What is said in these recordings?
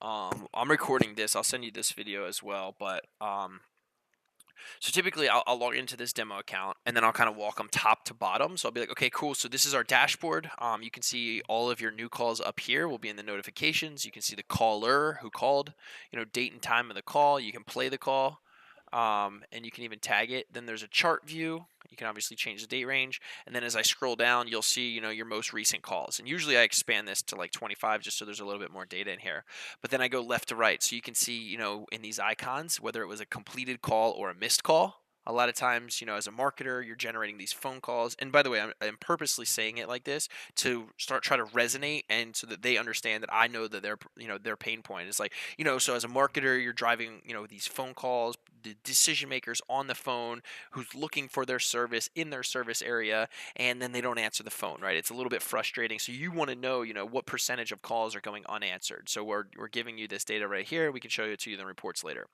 I'm recording this. I'll send you this video as well. But so typically I'll log into this demo account and then I'll kind of walk them top to bottom. So I'll be like, okay, cool. So this is our dashboard. You can see all of your new calls up here will be in the notifications. You can see the caller who called, date and time of the call. You can play the call. And you can even tag it. Then there's a chart view. You can obviously change the date range. And then as I scroll down, you'll see, your most recent calls. And usually I expand this to like 25 just so there's a little bit more data in here. But then I go left to right. So you can see, in these icons, whether it was a completed call or a missed call. A lot of times, as a marketer, you're generating these phone calls. And by the way, I'm purposely saying it like this to try to resonate and so that they understand that I know that their pain point is like, so as a marketer, you're driving, these phone calls, the decision makers on the phone who's looking for their service in their service area, and then they don't answer the phone, right? It's a little bit frustrating. So you want to know, what percentage of calls are going unanswered. So we're giving you this data right here. We can show it to you in the reports later.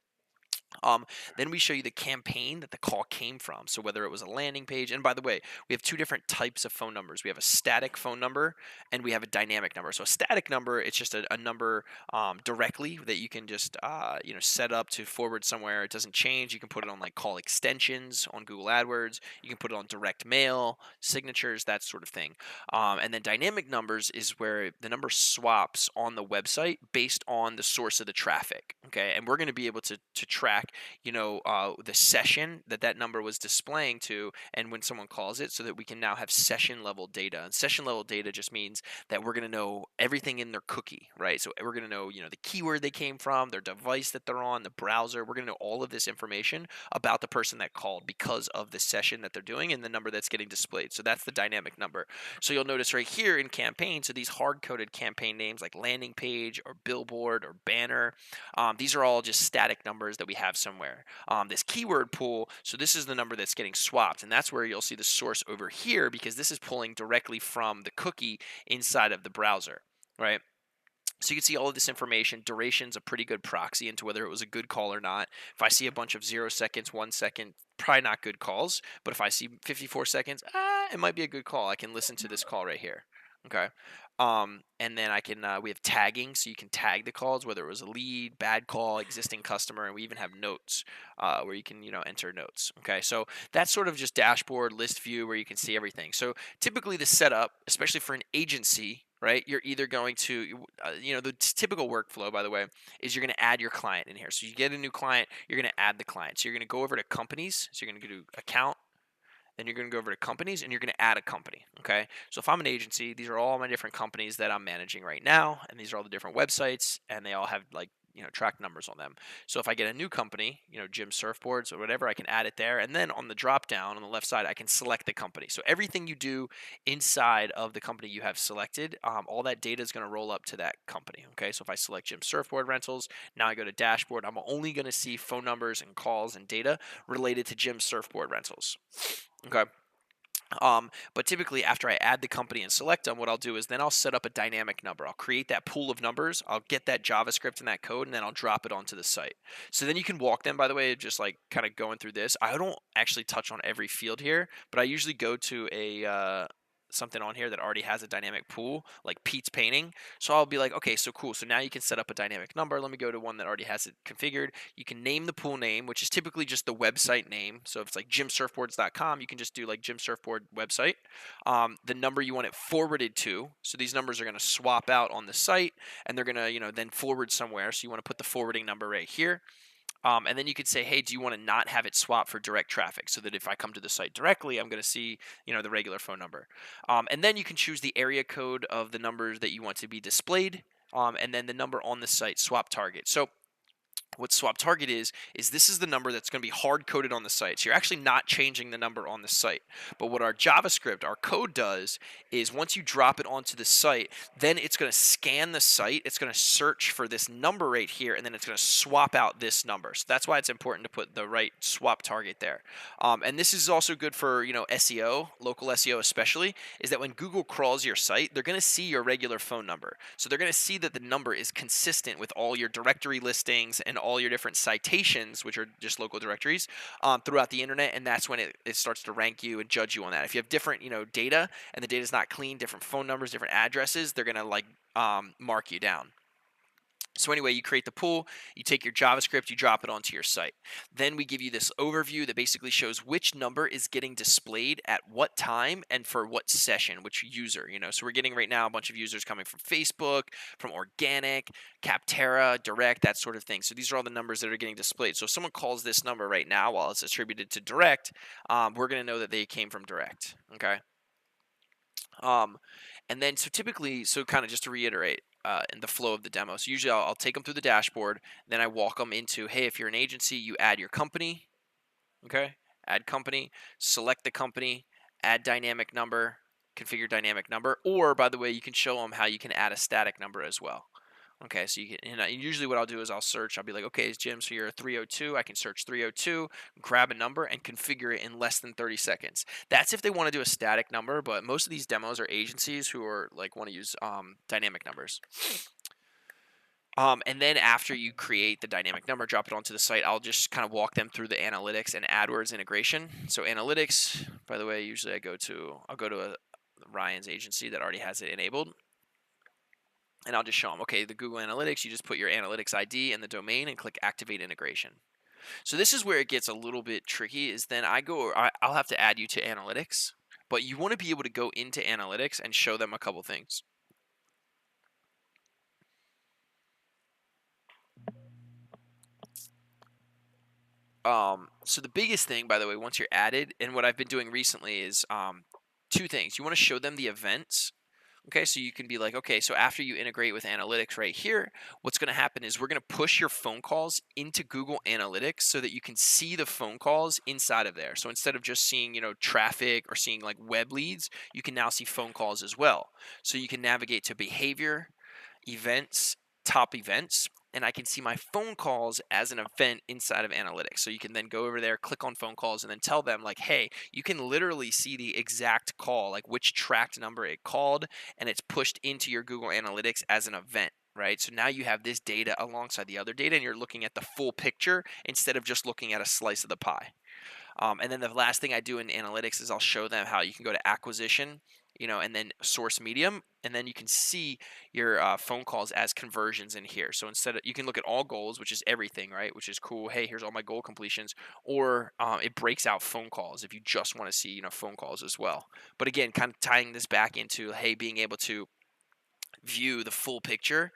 Um, then we show you the campaign that the call came from. So whether it was a landing page, and by the way, we have two different types of phone numbers. We have a static phone number and we have a dynamic number. So a static number, it's just a number directly that you can just set up to forward somewhere. It doesn't change. You can put it on like call extensions on Google AdWords. You can put it on direct mail, signatures, that sort of thing. And then dynamic numbers is where the number swaps on the website based on the source of the traffic. Okay, and we're going to be able to track, the session that number was displaying to, and when someone calls it, so that we can now have session level data. And session level data just means that we're going to know everything in their cookie, right? So we're going to know, the keyword they came from, their device that they're on, the browser. We're going to know all of this information about the person that called because of the session that they're doing and the number that's getting displayed. So that's the dynamic number. So you'll notice right here in campaign, so these hard-coded campaign names like landing page or billboard or banner, these are all just static numbers that we have somewhere. This keyword pool, so this is the number that's getting swapped, and that's where you'll see the source over here because this is pulling directly from the cookie inside of the browser, right? So you can see all of this information. Duration's a pretty good proxy into whether it was a good call or not. If I see a bunch of 0 seconds, 1 second, probably not good calls. But if I see 54 seconds, it might be a good call. I can listen to this call right here. Okay. And then I can, we have tagging, so you can tag the calls, whether it was a lead, bad call, existing customer, and we even have notes where you can, enter notes. Okay. So that's sort of just dashboard list view where you can see everything. So typically the setup, especially for an agency, right? You're either going to, the typical workflow, by the way, is you're going to add your client in here. So you get a new client, you're going to add the client. So you're going to go over to companies. So you're going to go to account, then you're going to go over to companies and you're going to add a company. Okay. So if I'm an agency, these are all my different companies that I'm managing right now. And these are all the different websites and they all have like, track numbers on them. So if I get a new company, Gym Surfboards or whatever, I can add it there. And then on the drop down on the left side, I can select the company. So everything you do inside of the company you have selected, all that data is going to roll up to that company. Okay. So if I select Gym Surfboard Rentals, now I go to dashboard, I'm only going to see phone numbers and calls and data related to Gym Surfboard Rentals. Okay. But typically, after I add the company and select them, what I'll do is then I'll set up a dynamic number. I'll create that pool of numbers. I'll get that JavaScript and that code, and then I'll drop it onto the site. So then you can walk them, by the way, just like kind of going through this. I don't actually touch on every field here, but I usually go to a something on here that already has a dynamic pool, like Pete's painting. So I'll be like, okay, so cool. So now you can set up a dynamic number. Let me go to one that already has it configured. You can name the pool name, which is typically just the website name. So if it's like gymsurfboards.com, you can just do like Gym Surfboard website. The number you want it forwarded to. So these numbers are going to swap out on the site and they're going to, then forward somewhere. So you want to put the forwarding number right here. And then you could say, hey, do you want to not have it swap for direct traffic so that if I come to the site directly, I'm going to see, the regular phone number. And then you can choose the area code of the numbers that you want to be displayed. And then the number on the site, swap target. So what swap target is this is the number that's going to be hard coded on the site. So you're actually not changing the number on the site. But what our JavaScript, our code does is once you drop it onto the site, then it's going to scan the site. It's going to search for this number right here, and then it's going to swap out this number. So that's why it's important to put the right swap target there. And this is also good for, SEO, local SEO especially, is that when Google crawls your site, they're going to see your regular phone number. So they're going to see that the number is consistent with all your directory listings and all your different citations, which are just local directories, throughout the internet, and that's when it starts to rank you and judge you on that. If you have different, data, and the data is not clean, different phone numbers, different addresses, they're gonna like mark you down. So anyway, you create the pool, you take your JavaScript, you drop it onto your site. Then we give you this overview that basically shows which number is getting displayed at what time and for what session, which user, So we're getting right now a bunch of users coming from Facebook, from Organic, Capterra, Direct, that sort of thing. So these are all the numbers that are getting displayed. So if someone calls this number right now while it's attributed to Direct, we're going to know that they came from Direct, okay? And then, so typically, so kind of just to reiterate, in the flow of the demo. So usually I'll take them through the dashboard, then I walk them into, hey, if you're an agency, you add your company, okay? Add company, select the company, add dynamic number, configure dynamic number, or by the way, you can show them how you can add a static number as well. Okay, so you can, and usually what I'll do is I'll search. I'll be like, okay, Jim, so you're a 302. I can search 302, grab a number, and configure it in less than 30 seconds. That's if they want to do a static number, but most of these demos are agencies who are like want to use dynamic numbers. And then after you create the dynamic number, drop it onto the site, I'll just kind of walk them through the analytics and AdWords integration. So analytics, by the way, usually I'll go to Ryan's agency that already has it enabled. And I'll just show them, okay, the Google Analytics, you just put your analytics ID and the domain and click activate integration. So this is where it gets a little bit tricky, is then I'll have to add you to analytics, but you want to be able to go into analytics and show them a couple things. So the biggest thing, by the way, once you're added, and what I've been doing recently is two things. You want to show them the events. Okay, so you can be like, okay, so after you integrate with analytics right here, what's going to happen is we're going to push your phone calls into Google Analytics so that you can see the phone calls inside of there. So instead of just seeing, traffic or seeing like web leads, you can now see phone calls as well. So you can navigate to behavior, events, top events, and I can see my phone calls as an event inside of analytics. So you can then go over there, click on phone calls, and then tell them like, hey, you can literally see the exact call, like which tracked number it called, and it's pushed into your Google Analytics as an event. Right? So now you have this data alongside the other data, and you're looking at the full picture instead of just looking at a slice of the pie. And then the last thing I do in analytics is I'll show them how you can go to acquisition, and then source medium, and then you can see your phone calls as conversions in here. So instead of, you can look at all goals, which is everything, right? Which is cool. Hey, here's all my goal completions, or it breaks out phone calls if you just want to see, phone calls as well. But again, kind of tying this back into, hey, being able to view the full picture.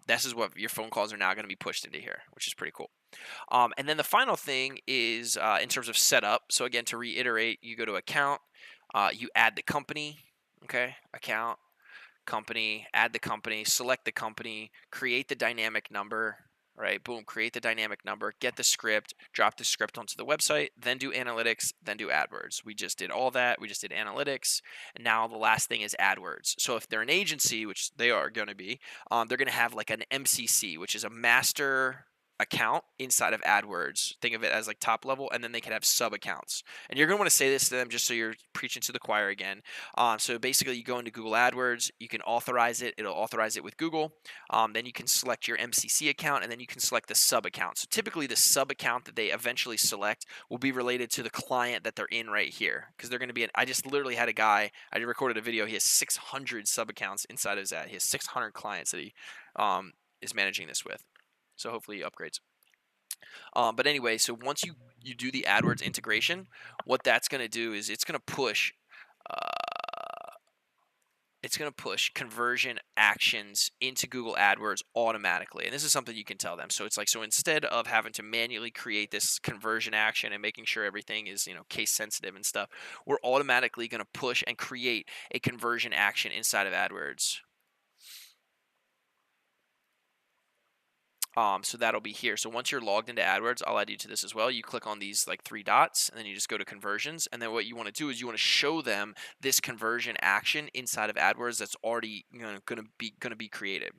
This is what your phone calls are now going to be pushed into here, which is pretty cool. And then the final thing is in terms of setup. So again, to reiterate, you go to account, you add the company, okay, account, company, add the company, select the company, create the dynamic number, right? Boom, create the dynamic number, get the script, drop the script onto the website, then do analytics, then do AdWords. We just did all that. We just did analytics. And now the last thing is AdWords. So if they're an agency, which they are going to be, they're going to have like an MCC, which is a master account inside of AdWords. Think of it as like top level, and then they can have sub accounts. And you're going to want to say this to them just so you're preaching to the choir again. So basically, you go into Google AdWords, you can authorize it. It'll authorize it with Google. Then you can select your MCC account, and then you can select the sub account. So typically, the sub account that they eventually select will be related to the client that they're in right here, because they're going to be. I just literally had a guy. I recorded a video. He has 600 sub accounts inside of his ad. He has 600 clients that he is managing this with. So hopefully he upgrades. But anyway, so once you do the AdWords integration, what that's going to do is it's going to push conversion actions into Google AdWords automatically. And this is something you can tell them. So it's like, so instead of having to manually create this conversion action and making sure everything is, case sensitive and stuff, we're automatically going to push and create a conversion action inside of AdWords. So that'll be here. So once you're logged into AdWords, I'll add you to this as well. You click on these like three dots, and then you just go to conversions. And then what you want to do is you want to show them this conversion action inside of AdWords that's already going to be created.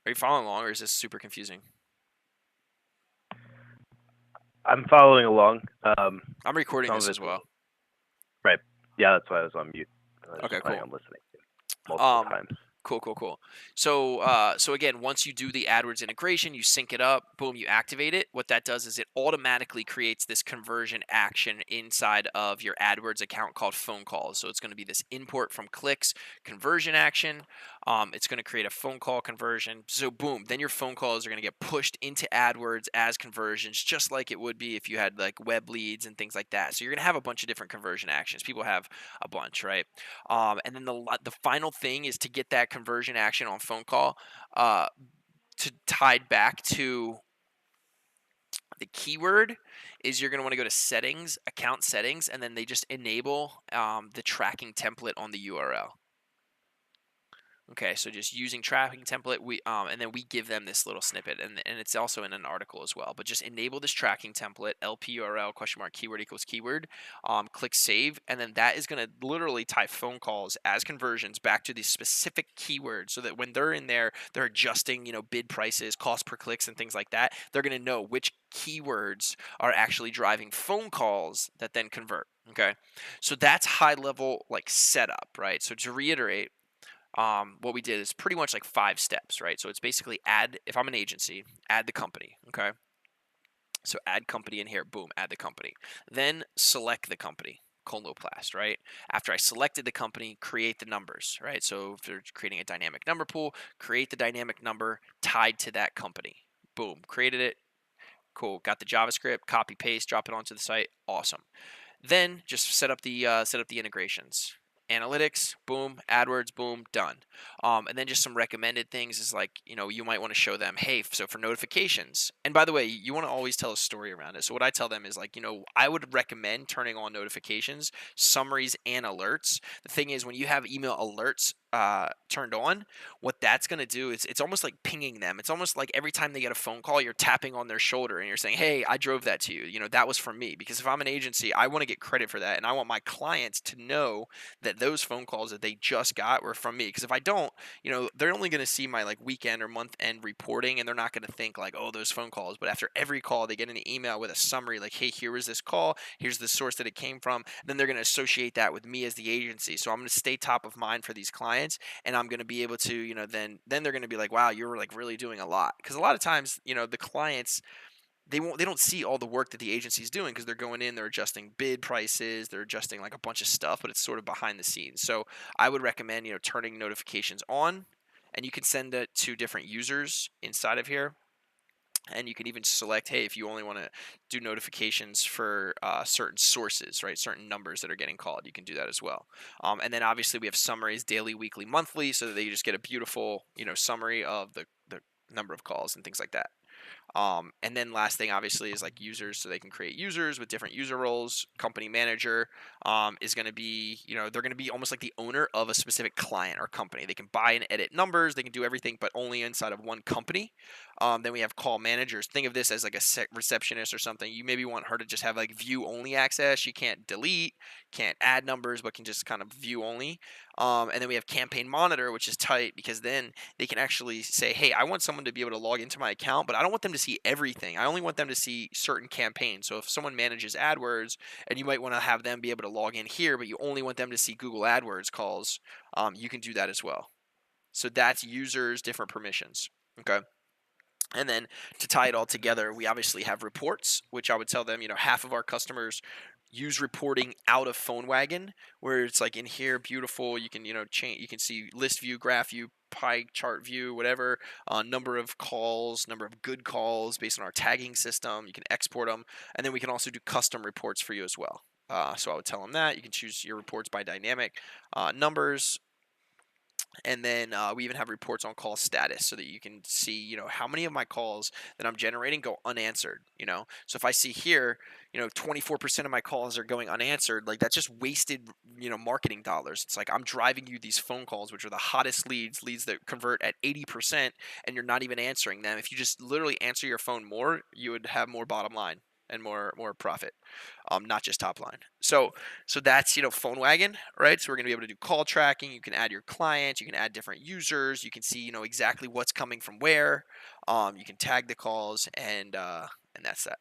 Are you following along, or is this super confusing? I'm following along. I'm recording this as well. Right. Yeah, that's why I was on mute. Okay, cool. I'm listening multiple times. Cool, cool, cool. So, so again, once you do the AdWords integration, you sync it up, boom, you activate it. What that does is it automatically creates this conversion action inside of your AdWords account called phone calls. So it's going to be this import from clicks conversion action. It's going to create a phone call conversion. So boom, then your phone calls are going to get pushed into AdWords as conversions, just like it would be if you had like web leads and things like that. So you're going to have a bunch of different conversion actions. People have a bunch, right? And then the final thing is to get that conversion action on phone call uh, to tied back to the keyword is you're going to want to go to settings, account settings, and then they just enable the tracking template on the URL. Okay, so just using tracking template, and then we give them this little snippet, and it's also in an article as well. But just enable this tracking template, LPURL question mark keyword equals keyword. Click save, and then that is going to literally tie phone calls as conversions back to the specific keyword, so that when they're in there, they're adjusting, bid prices, cost per clicks, and things like that. They're going to know which keywords are actually driving phone calls that then convert. Okay, so that's high level like setup, right? So to reiterate, what we did is pretty much like 5 steps, right? So it's basically if I'm an agency, add the company, okay? So add company in here, boom, add the company. Then select the company, Coloplast, right? After I selected the company, create the numbers, right? So if they're creating a dynamic number pool, create the dynamic number tied to that company. Boom, created it. Cool, got the JavaScript, copy paste, drop it onto the site. Awesome. Then just set up the integrations. Analytics, boom. AdWords, boom. Done. And then just some recommended things is like, you might want to show them, hey, so for notifications. And by the way, you want to always tell a story around it. So what I tell them is like, I would recommend turning on notifications, summaries, and alerts. The thing is, when you have email alerts turned on, what that's going to do is it's almost like pinging them. It's almost like every time they get a phone call, you're tapping on their shoulder and you're saying, hey, I drove that to you. That was from me. Because if I'm an agency, I want to get credit for that. And I want my clients to know that those phone calls that they just got were from me. Because if I don't, they're only going to see my like weekend or month end reporting, and they're not going to think like, oh, those phone calls. But after every call, they get an email with a summary like, hey, here was this call. Here's the source that it came from. Then they're going to associate that with me as the agency. So I'm going to stay top of mind for these clients, and I'm going to be able to, then they're going to be like, wow, you're like really doing a lot. Because a lot of times, the clients, they don't see all the work that the agency is doing, because they're going in, they're adjusting bid prices, they're adjusting like a bunch of stuff, but it's sort of behind the scenes. So I would recommend, turning notifications on, and you can send it to different users inside of here. And you can even select, hey, if you only want to do notifications for certain sources, right? Certain numbers that are getting called, you can do that as well. And then obviously we have summaries, daily, weekly, monthly, so that you just get a beautiful, summary of the number of calls and things like that. And then last thing obviously is like users, so they can create users with different user roles. Company manager is going to be, they're going to be almost like the owner of a specific client or company. They can buy and edit numbers, they can do everything, but only inside of one company. Then we have call managers. Think of this as like a receptionist or something. You maybe want her to just have like view only access. She can't delete, can't add numbers, but can just kind of view only. And then we have campaign monitor, which is tight, because then they can actually say, hey, I want someone to be able to log into my account, but I don't want them to see everything. I only want them to see certain campaigns. So if someone manages AdWords, and you might want to have them be able to log in here, but you only want them to see Google AdWords calls, you can do that as well. So that's users, different permissions. Okay. And then to tie it all together, we obviously have reports, which I would tell them, half of our customers use reporting out of PhoneWagon, where it's like in here, beautiful. You can, change, you can see list view, graph view, pie chart view, whatever, number of calls, number of good calls based on our tagging system. You can export them. And then we can also do custom reports for you as well. So I would tell them that you can choose your reports by dynamic numbers. And then we even have reports on call status, so that you can see, how many of my calls that I'm generating go unanswered. So if I see here, 24% of my calls are going unanswered, like that's just wasted, marketing dollars. It's like I'm driving you these phone calls, which are the hottest leads that convert at 80%, and you're not even answering them. If you just literally answer your phone more, you would have more bottom line and more profit, not just top line. So that's, PhoneWagon, right? So we're gonna be able to do call tracking. You can add your clients, you can add different users, you can see, exactly what's coming from where. You can tag the calls, and that's that.